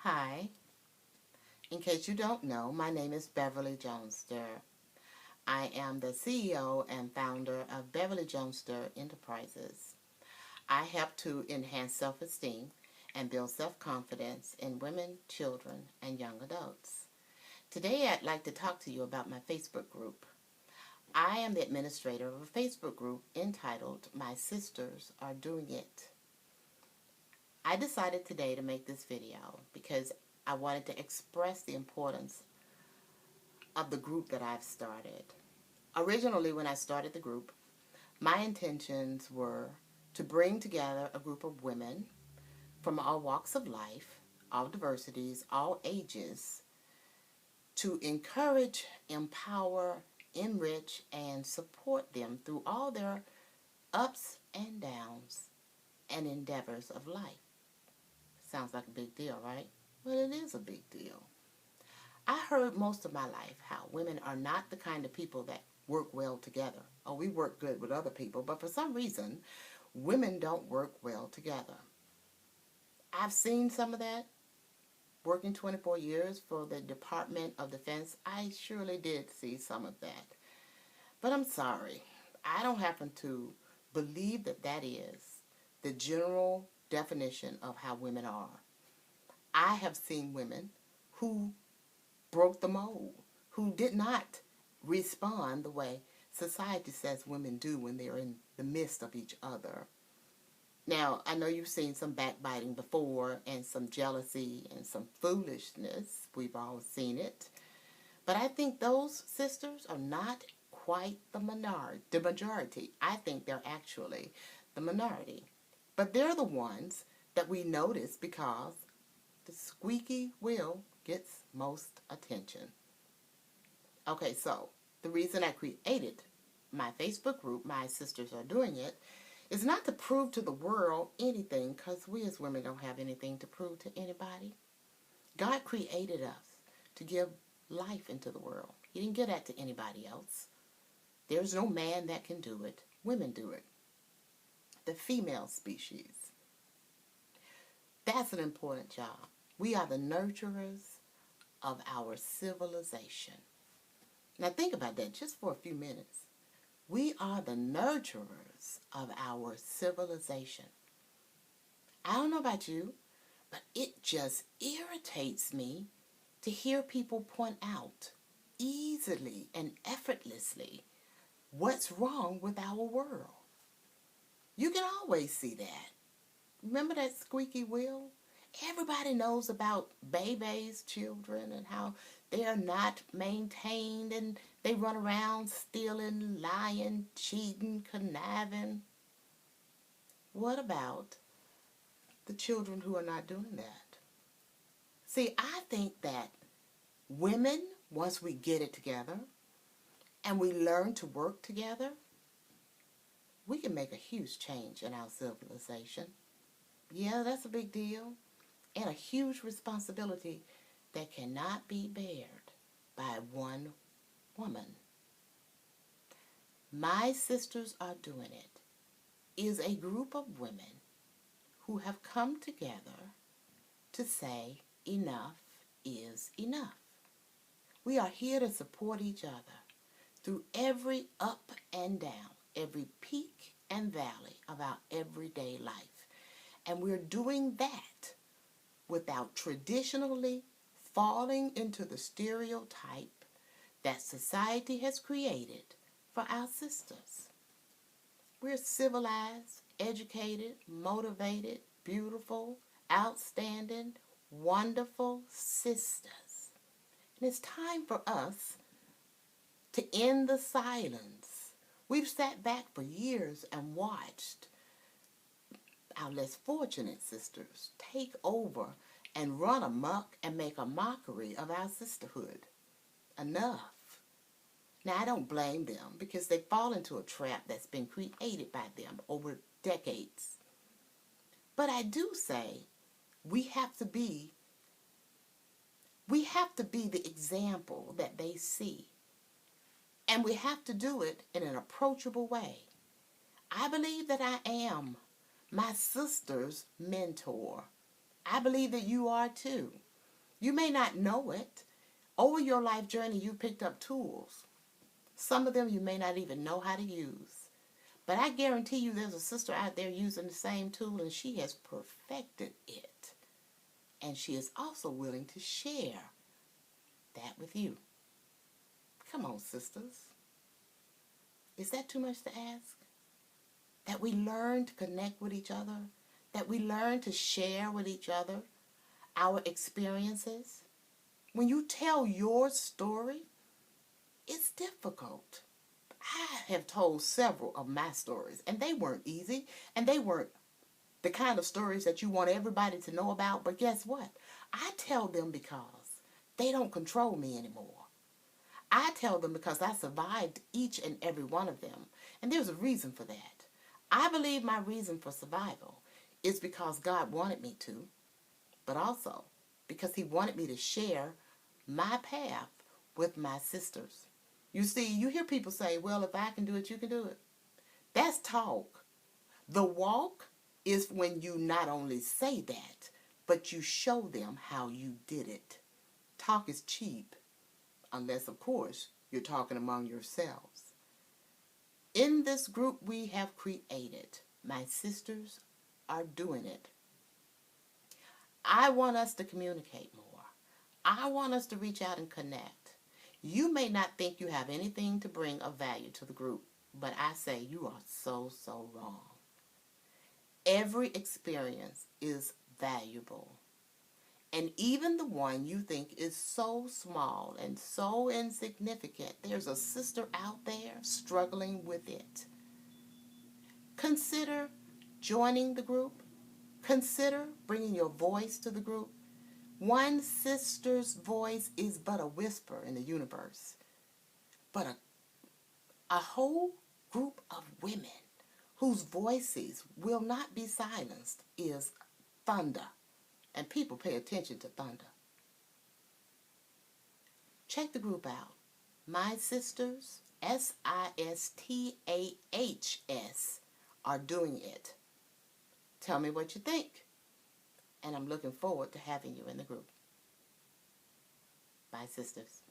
Hi. In case you don't know, my name is Beverly Johnster. I am the CEO and founder of Beverly Johnster Enterprises. I help to enhance self-esteem and build self-confidence in women, children, and young adults. Today I'd like to talk to you about my Facebook group. I am the administrator of a Facebook group entitled My Sisters Are Doing It. I decided today to make this video because I wanted to express the importance of the group that I've started. Originally, when I started the group, my intentions were to bring together a group of women from all walks of life, all diversities, all ages, to encourage, empower, enrich, and support them through all their ups and downs and endeavors of life. Sounds like a big deal, right? Well, it is a big deal. I heard most of my life how women are not the kind of people that work well together. Oh, we work good with other people, but for some reason, women don't work well together. I've seen some of that. Working 24 years for the Department of Defense, I surely did see some of that. But I'm sorry, I don't happen to believe that that is the general definition of how women are. I have seen women who broke the mold, who did not respond the way society says women do when they're in the midst of each other. Now, I know you've seen some backbiting before and some jealousy and some foolishness. We've all seen it. But I think those sisters are not quite the majority. I think they're actually the minority. But they're the ones that we notice because the squeaky wheel gets most attention. Okay, so the reason I created my Facebook group, My Sisters Are Doing It, is not to prove to the world anything, because we as women don't have anything to prove to anybody. God created us to give life into the world. He didn't give that to anybody else. There's no man that can do it. Women do it. The female species. That's an important job. We are the nurturers of our civilization. Now think about that just for a few minutes. We are the nurturers of our civilization. I don't know about you, but it just irritates me to hear people point out easily and effortlessly what's wrong with our world. You can always see that. Remember that squeaky wheel? Everybody knows about babies, children, and how they are not maintained and they run around stealing, lying, cheating, conniving. What about the children who are not doing that? See, I think that women, once we get it together and we learn to work together, we can make a huge change in our civilization. Yeah, that's a big deal. And a huge responsibility that cannot be bared by one woman. My Sisters Are Doing It is a group of women who have come together to say enough is enough. We are here to support each other through every up and down, every peak and valley of our everyday life. And we're doing that without traditionally falling into the stereotype that society has created for our sisters. We're civilized, educated, motivated, beautiful, outstanding, wonderful sisters. And it's time for us to end the silence. We've sat back for years and watched our less fortunate sisters take over and run amok and make a mockery of our sisterhood. Enough. Now, I don't blame them because they fall into a trap that's been created by them over decades. But I do say we have to be the example that they see. And we have to do it in an approachable way. I believe that I am my sister's mentor. I believe that you are too. You may not know it. Over your life journey, you picked up tools. Some of them you may not even know how to use. But I guarantee you there's a sister out there using the same tool, and she has perfected it. And she is also willing to share that with you. Come on, sisters. Is that too much to ask? That we learn to connect with each other? That we learn to share with each other our experiences? When you tell your story, it's difficult. I have told several of my stories, and they weren't easy, and they weren't the kind of stories that you want everybody to know about. But guess what? I tell them because they don't control me anymore. I tell them because I survived each and every one of them, and there's a reason for that. I believe my reason for survival is because God wanted me to, but also because he wanted me to share my path with my sisters. You see, you hear people say, well, if I can do it, you can do it. That's talk. The walk is when you not only say that, but you show them how you did it. Talk is cheap, unless, of course, you're talking among yourselves. In this group we have created, my sisters are doing it. I want us to communicate more. I want us to reach out and connect. You may not think you have anything to bring of value to the group, but I say you are so wrong. Every experience is valuable. And even the one you think is so small and so insignificant, there's a sister out there struggling with it. Consider joining the group. Consider bringing your voice to the group. One sister's voice is but a whisper in the universe. But a whole group of women whose voices will not be silenced is thunder. And people pay attention to thunder. Check the group out. My sisters, SISTAHS, are doing it. Tell me what you think. And I'm looking forward to having you in the group. Bye, sisters.